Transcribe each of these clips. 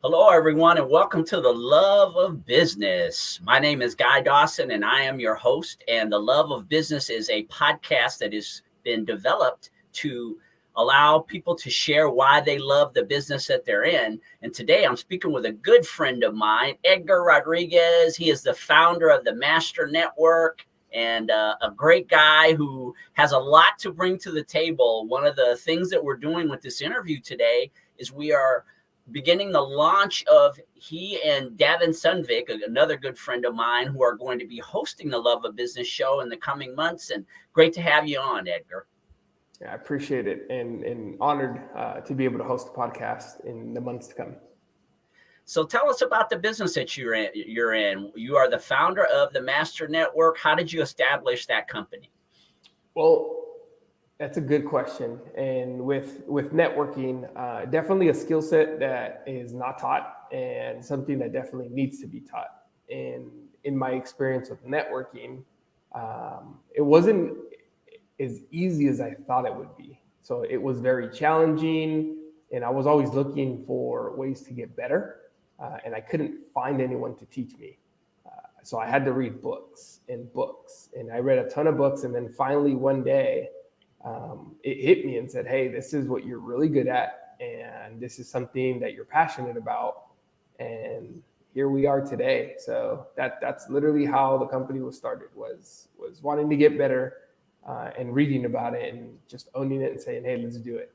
Hello, everyone, and welcome to the Love of Business. My name is Guy Dawson, and I am your host. And the Love of Business is a podcast that has been developed to allow people to share why they love the business that they're in. And today I'm speaking with a good friend of mine, Edgar Rodriguez. He is the founder of the Master Network and a great guy who has a lot to bring to the table. One of the things that we're doing with this interview today is we are beginning the launch of he and Davin Sundvick, another good friend of mine, who are going to be hosting the Love of Business show in the coming months. And great to have you on, Edgar. Yeah, I appreciate it and honored to be able to host the podcast in the months to come. So tell us about the business that you're in. You are the founder of the Master Network. How did you establish that company? Well, that's a good question. And with networking, definitely a skill set that is not taught and something that definitely needs to be taught. And in my experience with networking, it wasn't as easy as I thought it would be. So it was very challenging, and I was always looking for ways to get better, and I couldn't find anyone to teach me. So I had to read books, and I read a ton of books, and then finally one day, it hit me and said, "Hey, this is what you're really good at, and this is something that you're passionate about." And here we are today. So that's literally how the company was started. Was wanting to get better. And reading about it and just owning it and saying, "Hey, let's do it."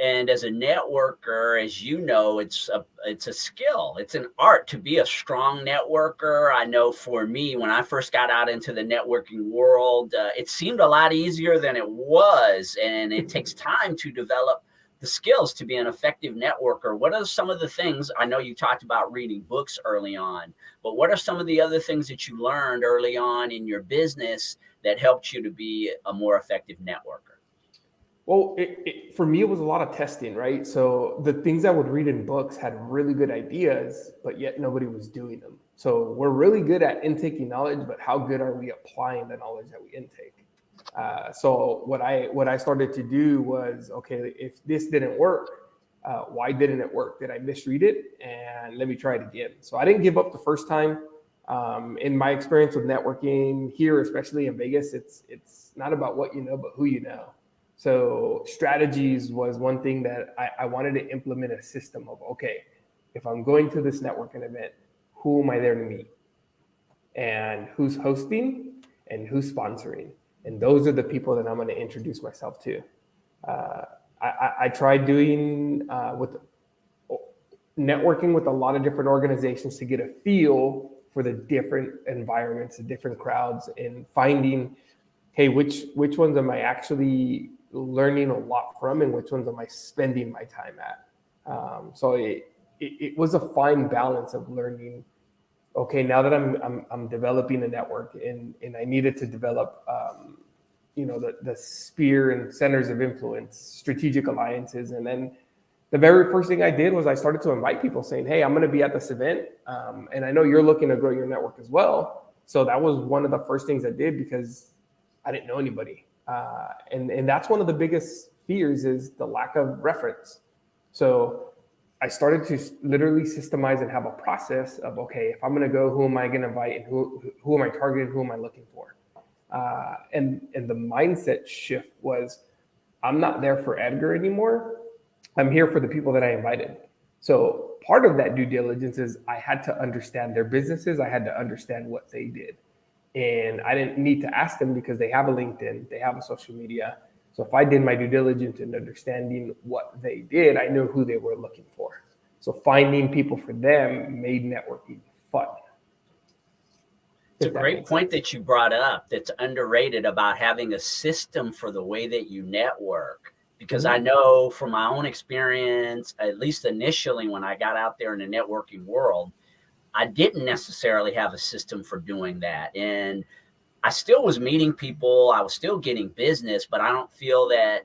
And as a networker, as you know, it's a skill. It's an art to be a strong networker. I know for me, when I first got out into the networking world, it seemed a lot easier than it was. And it takes time to develop the skills to be an effective networker. What are some of the things? I know you talked about reading books early on, but what are some of the other things that you learned early on in your business that helped you to be a more effective networker? Well, for me, it was a lot of testing, right? So the things I would read in books had really good ideas, but yet nobody was doing them. So we're really good at intaking knowledge, but how good are we applying the knowledge that we intake? So what I started to do was, okay, if this didn't work, why didn't it work? Did I misread it? And let me try it again. So I didn't give up the first time. In my experience with networking here, especially in Vegas, it's not about what you know, but who you know. So strategies was one thing that I wanted to implement a system of, okay, if I'm going to this networking event, who am I there to meet? And who's hosting and who's sponsoring? And those are the people that I'm going to introduce myself to. I tried doing with networking with a lot of different organizations to get a feel for the different environments, the different crowds, and finding, hey, which ones am I actually learning a lot from, and which ones am I spending my time at? So it was a fine balance of learning. Okay, now that I'm developing a network, and I needed to develop, the sphere and centers of influence, strategic alliances, and then the very first thing I did was I started to invite people, saying, "Hey, I'm going to be at this event, and I know you're looking to grow your network as well." So that was one of the first things I did because I didn't know anybody, and that's one of the biggest fears is the lack of reference. So I started to literally systemize and have a process of, okay, if I'm going to go, who am I going to invite, and who am I targeting, who am I looking for? And the mindset shift was, I'm not there for Edgar anymore. I'm here for the people that I invited. So part of that due diligence is I had to understand their businesses. I had to understand what they did. And I didn't need to ask them because they have a LinkedIn, they have a social media. So if I did my due diligence in understanding what they did, I knew who they were looking for. So finding people for them made networking fun. It's a great point that you brought up that's underrated about having a system for the way that you network. Because I know from my own experience, at least initially when I got out there in the networking world, I didn't necessarily have a system for doing that. And I still was meeting people, I was still getting business, but I don't feel that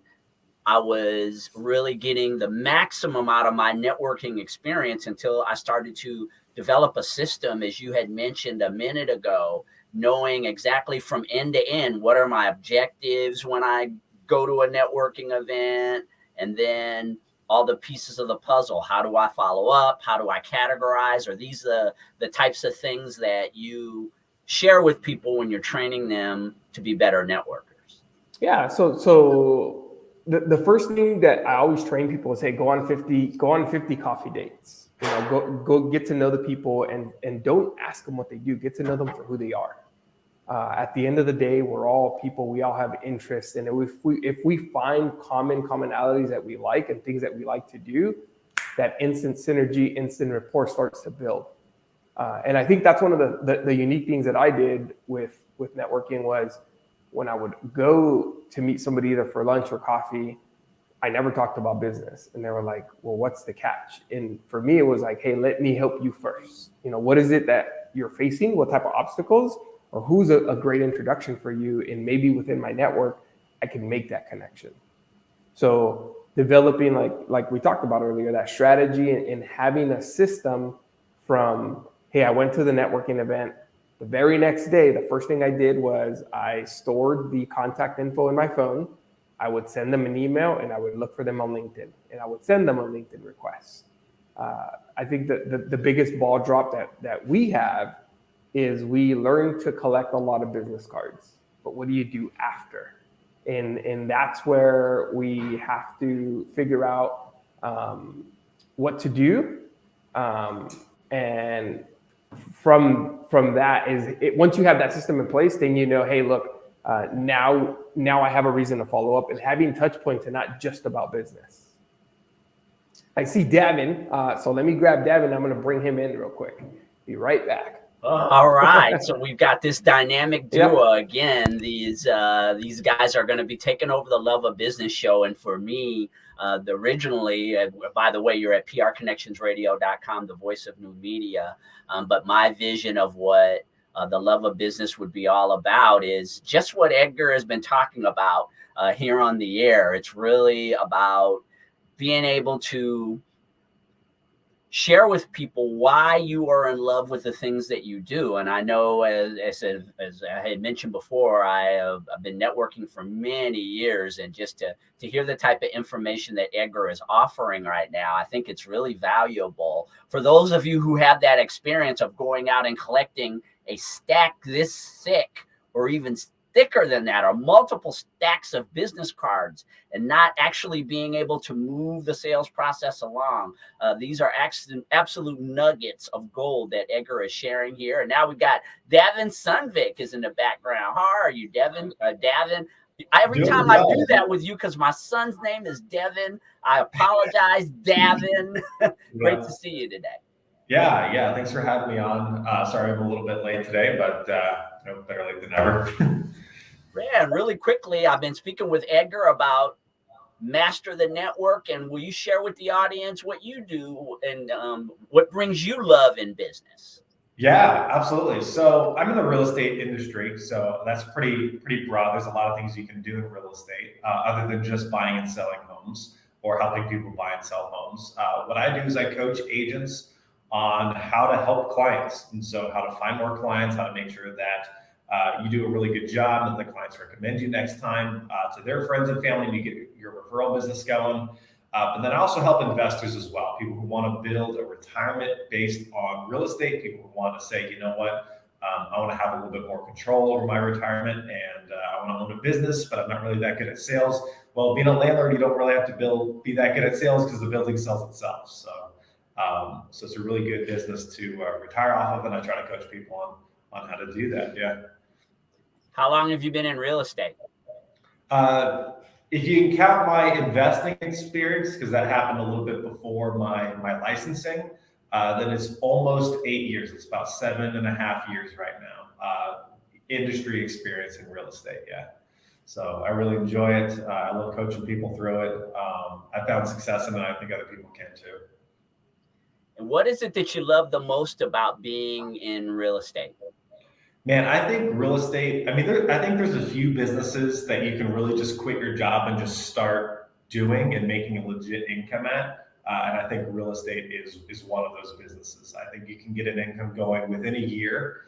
I was really getting the maximum out of my networking experience until I started to develop a system, as you had mentioned a minute ago, knowing exactly from end to end what are my objectives when I go to a networking event, and then all the pieces of the puzzle. How do I follow up? How do I categorize? Are these the types of things that you share with people when you're training them to be better networkers? Yeah. So the first thing that I always train people is, hey, go on 50 coffee dates. Go get to know the people, and don't ask them what they do. Get to know them for who they are. At the end of the day, we're all people. We all have interests, and if we find commonalities that we like and things that we like to do, that instant synergy, instant rapport starts to build. And I think that's one of the unique things that I did with networking was when I would go to meet somebody either for lunch or coffee, I never talked about business. And they were like, well, what's the catch? And for me, it was like, hey, let me help you first. What is it that you're facing? What type of obstacles? Or who's a great introduction for you? And maybe within my network, I can make that connection. So developing, like we talked about earlier, that strategy and having a system from, hey, I went to the networking event. The very next day, the first thing I did was I stored the contact info in my phone. I would send them an email, and I would look for them on LinkedIn, and I would send them a LinkedIn request. I think that the biggest ball drop that we have is we learn to collect a lot of business cards, but what do you do after? And that's where we have to figure out what to do. And from that is it, once you have that system in place, then hey, look, now I have a reason to follow up, and having touch points are not just about business. I see Davin, so let me grab Davin. I'm going to bring him in real quick. Be right back. All right, so we've got this dynamic duo again. These guys are going to be taking over the Love of Business show, and for me, originally, by the way, you're at prconnectionsradio.com, the voice of new media. But my vision of what the Love of Business would be all about is just what Edgar has been talking about here on the air. It's really about being able to share with people why you are in love with the things that you do. And I know, as I had mentioned before, I've been networking for many years, and just to hear the type of information that Edgar is offering right now, I think it's really valuable for those of you who have that experience of going out and collecting a stack this thick or even thicker than that, or multiple stacks of business cards, and not actually being able to move the sales process along. These are absolute nuggets of gold that Edgar is sharing here. And now we've got Davin Sundvick is in the background. How are you, Davin? Every time I do that with you, because my son's name is Devin, I apologize, Davin. Great to see you today. Yeah. Thanks for having me on. Sorry I'm a little bit late today, but better late than never. Yeah, and really quickly, I've been speaking with Edgar about Master the Network, and will you share with the audience what you do and what brings you love in business? Yeah, absolutely. So I'm in the real estate industry, so that's pretty broad. There's a lot of things you can do in real estate other than just buying and selling homes or helping people buy and sell homes. What I do is I coach agents on how to help clients, and so how to find more clients, how to make sure that you do a really good job, that the clients recommend you next time to their friends and family, and you get your referral business going. But then I also help investors as well, people who want to build a retirement based on real estate, people who want to say, you know what, I want to have a little bit more control over my retirement, and I want to own a business, but I'm not really that good at sales. Well, being a landlord, you don't really have to be that good at sales, because the building sells itself. So it's a really good business to retire off of, and I try to coach people on how to do that. Yeah. How long have you been in real estate? If you can count my investing experience, because that happened a little bit before my licensing, then it's almost 8 years. It's about 7.5 years right now. Industry experience in real estate, yeah. So I really enjoy it. I love coaching people through it. I found success in it. I think other people can too. And what is it that you love the most about being in real estate? Man, I think real estate, I think there's a few businesses that you can really just quit your job and just start doing and making a legit income at. And I think real estate is one of those businesses. I think you can get an income going within a year.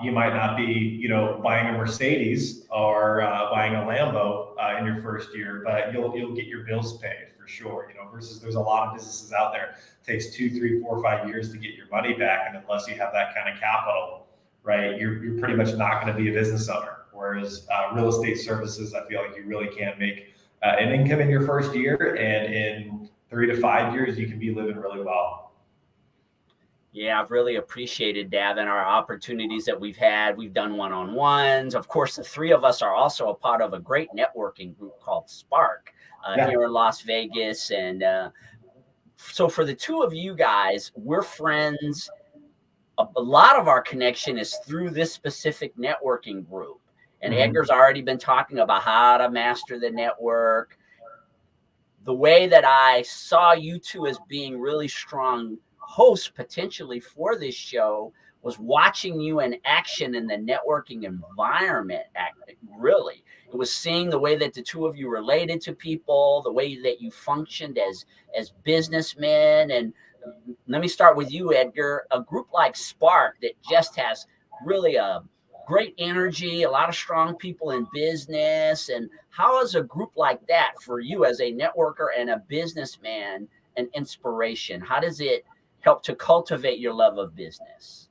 You might not be, buying a Mercedes or buying a Lambo in your first year, but you'll get your bills paid for sure. Versus there's a lot of businesses out there. It takes 2, 3, 4, 5 years to get your money back, and unless you have that kind of capital, right, you're pretty much not going to be a business owner. Whereas real estate services, I feel like you really can make an income in your first year, and in 3 to 5 years, you can be living really well. Yeah, I've really appreciated, Davin, our opportunities that we've had. We've done one-on-ones. Of course, the three of us are also a part of a great networking group called Spark here in Las Vegas. And so for the two of you guys, we're friends. A lot of our connection is through this specific networking group. And Edgar's already been talking about how to master the network. The way that I saw you two as being really strong hosts potentially for this show was watching you in action in the networking environment. Really, it was seeing the way that the two of you related to people, the way that you functioned as businessmen. And let me start with you, Edgar. A group like Spark that just has really a great energy, a lot of strong people in business. And how is a group like that for you as a networker and a businessman an inspiration? How does it help to cultivate your love of business?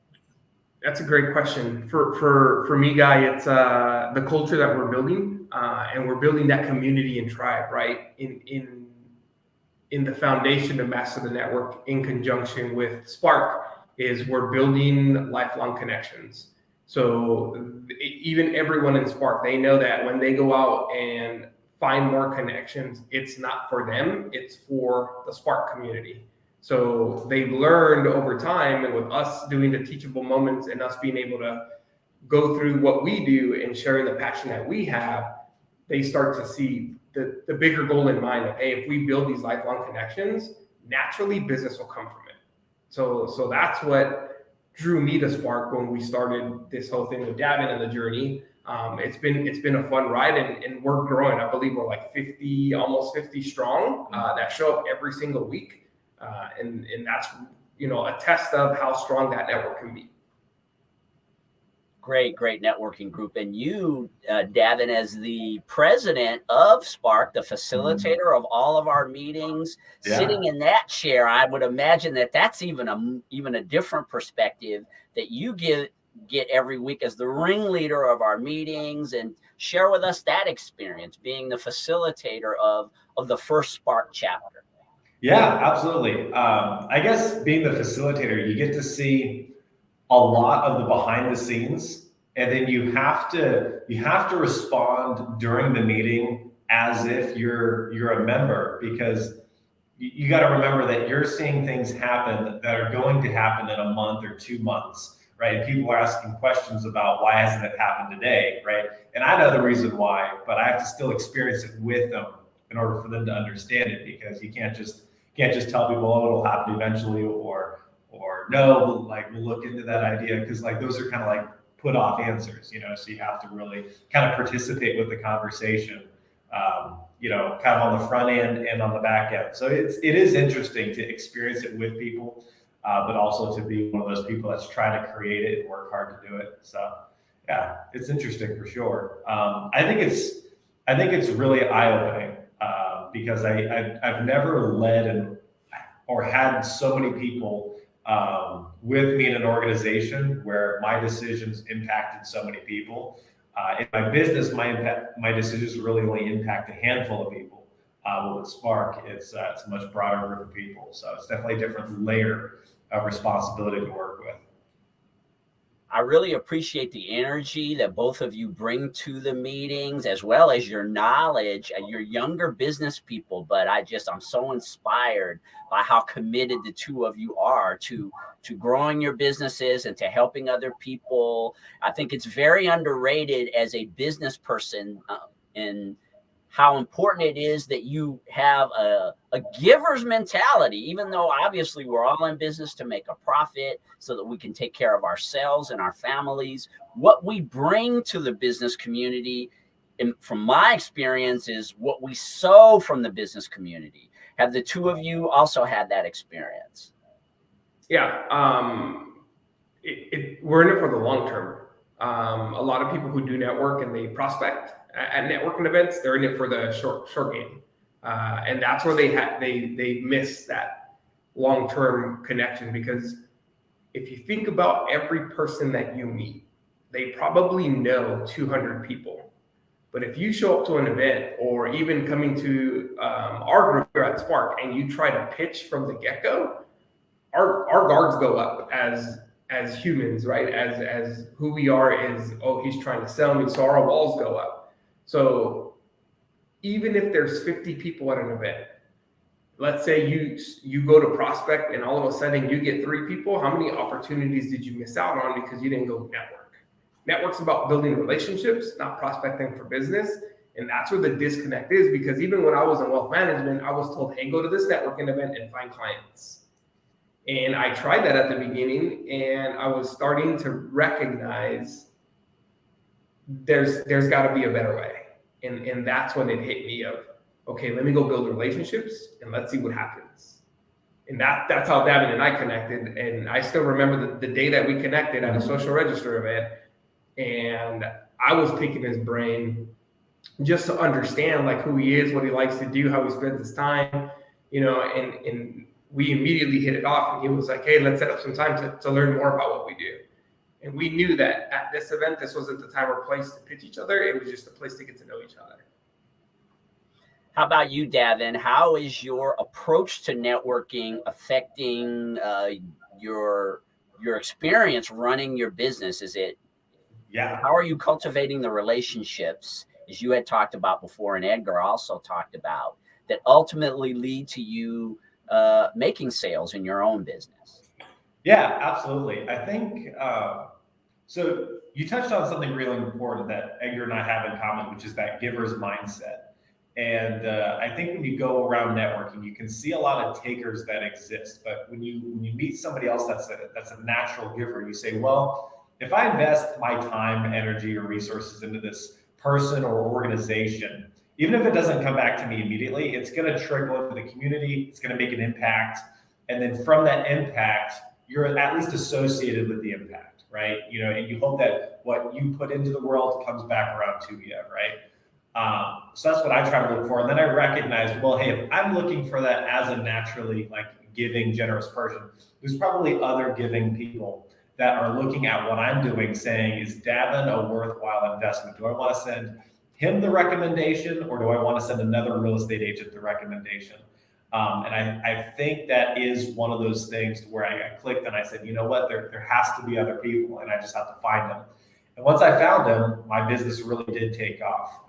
That's a great question. For me, Guy, it's the culture that we're building, and we're building that community and tribe, right? In the foundation to master the network, in conjunction with Spark, is we're building lifelong connections. So even everyone in Spark, they know that when they go out and find more connections, it's not for them, it's for the Spark community. So they've learned over time, and with us doing the teachable moments and us being able to go through what we do and sharing the passion that we have, they start to see the bigger goal in mind of, hey, if we build these lifelong connections, naturally business will come from it. So that's what drew me to Spark when we started this whole thing with Davin and the journey. It's been a fun ride, and we're growing. I believe we're like 50, almost 50 strong that show up every single week. And that's, a test of how strong that network can be. Great networking group. And you, Davin, as the president of Spark, the facilitator of all of our meetings, sitting in that chair, I would imagine that that's even a different perspective that you get every week as the ringleader of our meetings. And share with us that experience being the facilitator of the first Spark chapter. Yeah, absolutely. I guess being the facilitator, you get to see a lot of the behind the scenes, and then you have to respond during the meeting as if you're a member, because you got to remember that you're seeing things happen that are going to happen in a month or 2 months, right? And people are asking questions about why hasn't it happened today, right? And I know the reason why, but I have to still experience it with them in order for them to understand it, because you can't just tell people, oh, it'll happen eventually, or no, we'll look into that idea, because those are kind of put off answers, so you have to really kind of participate with the conversation, kind of on the front end and on the back end. So it is interesting to experience it with people, but also to be one of those people that's trying to create it and work hard to do it. So yeah, it's interesting for sure. I think it's really eye-opening. Because I've never led or had so many people with me in an organization where my decisions impacted so many people. In my business, my decisions really only impact a handful of people. But with Spark, it's a much broader group of people. So it's definitely a different layer of responsibility to work with. I really appreciate the energy that both of you bring to the meetings, as well as your knowledge. You're younger business people, but I'm so inspired by how committed the two of you are to growing your businesses and to helping other people. I think it's very underrated as a business person, in how important it is that you have a giver's mentality, even though obviously we're all in business to make a profit so that we can take care of ourselves and our families. What we bring to the business community, and from my experience, is what we sow from the business community. Have the two of you also had that experience? Yeah, we're in it for the long term. A lot of people who do network and they prospect at networking events, they're in it for the short game. And that's where they miss that long-term connection, because if you think about every person that you meet, they probably know 200 people. But if you show up to an event, or even coming to our group here at Spark, and you try to pitch from the get-go, our guards go up as humans, right? As who we are is, oh, he's trying to sell me, so our walls go up. So even if there's 50 people at an event, let's say you go to prospect and all of a sudden you get 3 people, how many opportunities did you miss out on because you didn't go network? Network's about building relationships, not prospecting for business. And that's where the disconnect is, because even when I was in wealth management, I was told, hey, go to this networking event and find clients. And I tried that at the beginning, and I was starting to recognize there's got to be a better way. And that's when it hit me of, okay, let me go build relationships and let's see what happens. And that's how Davin and I connected. And I still remember the day that we connected at a social register event, and I was picking his brain just to understand like who he is, what he likes to do, how he spends his time, and we immediately hit it off. And he was like, hey, let's set up some time to learn more about what we do. And we knew that at this event, this wasn't the time or place to pitch each other. It was just a place to get to know each other. How about you, Davin? How is your approach to networking affecting your experience running your business? How are you cultivating the relationships, as you had talked about before, and Edgar also talked about, that ultimately lead to you making sales in your own business? Yeah, absolutely. I think, so you touched on something really important that Edgar and I have in common, which is that giver's mindset. And I think when you go around networking, you can see a lot of takers that exist. But when you meet somebody else that's a natural giver, you say, well, if I invest my time, energy, or resources into this person or organization, even if it doesn't come back to me immediately, it's going to trickle into the community. It's going to make an impact. And then from that impact, you're at least associated with the impact, right? And you hope that what you put into the world comes back around to you, right? So that's what I try to look for. And then I recognize, well, hey, if I'm looking for that as a naturally giving, generous person, there's probably other giving people that are looking at what I'm doing, saying, is Davin a worthwhile investment? Do I want to send him the recommendation, or do I want to send another real estate agent the recommendation? And I think that is one of those things where I clicked and I said, you know what, there has to be other people, and I just have to find them. And once I found them, my business really did take off.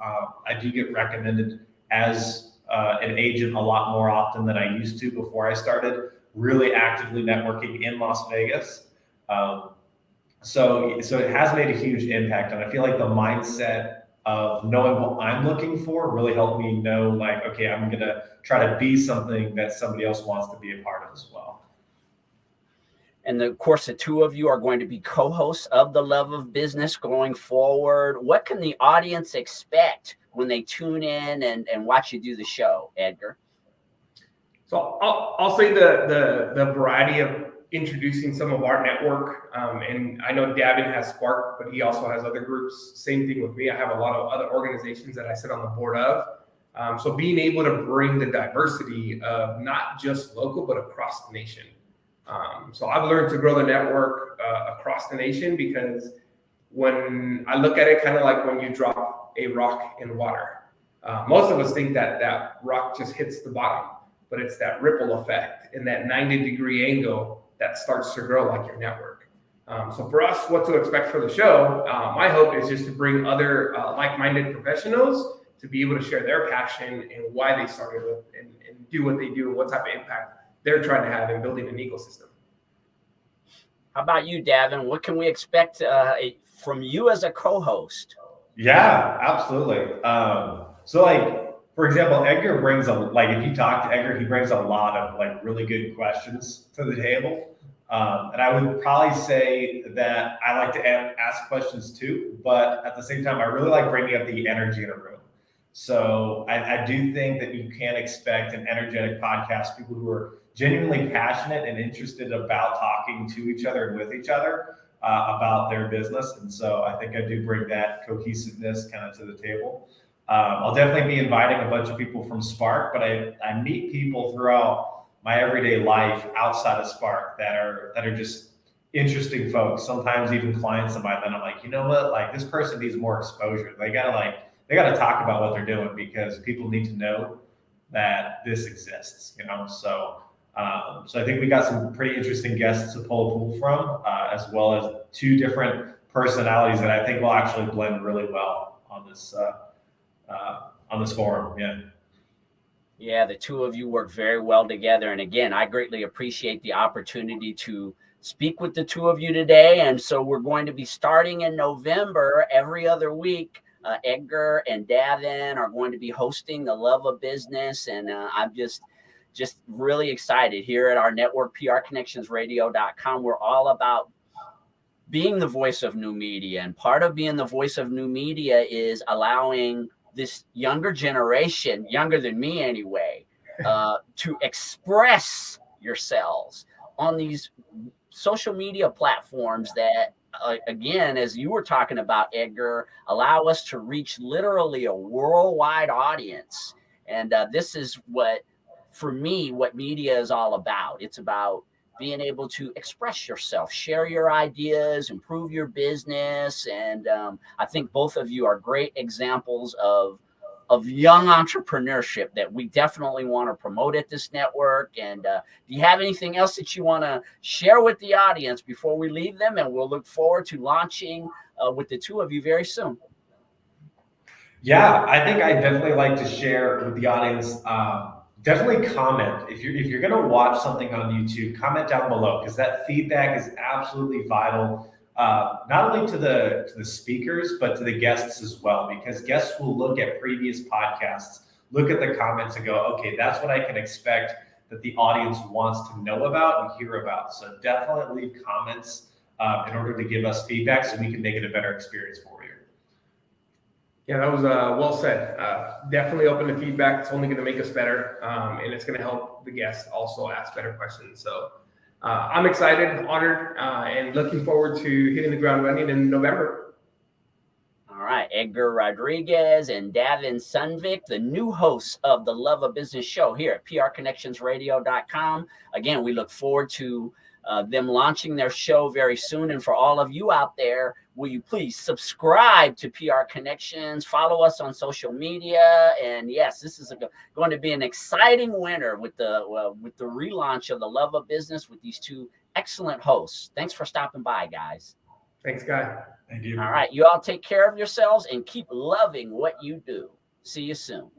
I do get recommended as an agent a lot more often than I used to before I started really actively networking in Las Vegas. So it has made a huge impact. And I feel like the mindset of knowing what I'm looking for really helped me know, okay, I'm going to try to be something that somebody else wants to be a part of as well. And of course, the two of you are going to be co-hosts of The Love of Business going forward. What can the audience expect when they tune in and watch you do the show, Edgar? So I'll say the variety of introducing some of our network. And I know Davin has Spark, but he also has other groups. Same thing with me. I have a lot of other organizations that I sit on the board of. So being able to bring the diversity of not just local, but across the nation. So I've learned to grow the network across the nation, because when I look at it, kind of like when you drop a rock in water, most of us think that rock just hits the bottom, but it's that ripple effect and that 90-degree angle that starts to grow like your network. So for us, what to expect for the show, my hope is just to bring other like-minded professionals to be able to share their passion and why they started with and do what they do and what type of impact they're trying to have in building an ecosystem. How about you, Davin? What can we expect from you as a co-host? Yeah, absolutely. So for example, Edgar brings if you talk to Edgar, he brings a lot of really good questions to the table. And I would probably say that I like to ask questions too, but at the same time, I really like bringing up the energy in a room. So I do think that you can expect an energetic podcast, people who are genuinely passionate and interested about talking to each other and with each other about their business. And so I think I do bring that cohesiveness kind of to the table. I'll definitely be inviting a bunch of people from Spark, but I meet people throughout my everyday life outside of Spark that are just interesting folks. Sometimes even clients of mine. Then I'm like, you know what? Like this person needs more exposure. They gotta talk about what they're doing because people need to know that this exists. So I think we got some pretty interesting guests to pull from, as well as two different personalities that I think will actually blend really well on this forum. Yeah. Yeah, the two of you work very well together. And again, I greatly appreciate the opportunity to speak with the two of you today. And so we're going to be starting in November every other week. Edgar and Davin are going to be hosting the Love of Business. And I'm just really excited here at our network, prconnectionsradio.com. We're all about being the voice of new media. And part of being the voice of new media is allowing this younger generation, younger than me anyway, to express yourselves on these social media platforms that, again, as you were talking about, Edgar, allow us to reach literally a worldwide audience. And this is for me, what media is all about. It's about being able to express yourself, share your ideas, improve your business. And I think both of you are great examples of young entrepreneurship that we definitely want to promote at this network. And do you have anything else that you want to share with the audience before we leave them? And we'll look forward to launching with the two of you very soon. Yeah, I think I definitely like to share with the audience. Definitely comment if you're going to watch something on YouTube. Comment down below because that feedback is absolutely vital, not only to the speakers but to the guests as well. Because guests will look at previous podcasts, look at the comments, and go, "Okay, that's what I can expect that the audience wants to know about and hear about." So definitely leave comments in order to give us feedback so we can make it a better experience for you. Yeah, that was well said. Definitely open to feedback. It's only going to make us better, and it's going to help the guests also ask better questions. So I'm excited, honored, and looking forward to hitting the ground running in November. All right, Edgar Rodriguez and Davin Sundvick, the new hosts of the Love of Business show here at prconnectionsradio.com. Again, we look forward to them launching their show very soon. And for all of you out there, will you please subscribe to PR Connections, follow us on social media. And yes, this is going to be an exciting winter with the relaunch of the Love of Business with these two excellent hosts. Thanks for stopping by, guys. Thanks, Guy. Thank you. All right, you all take care of yourselves and keep loving what you do. See you soon.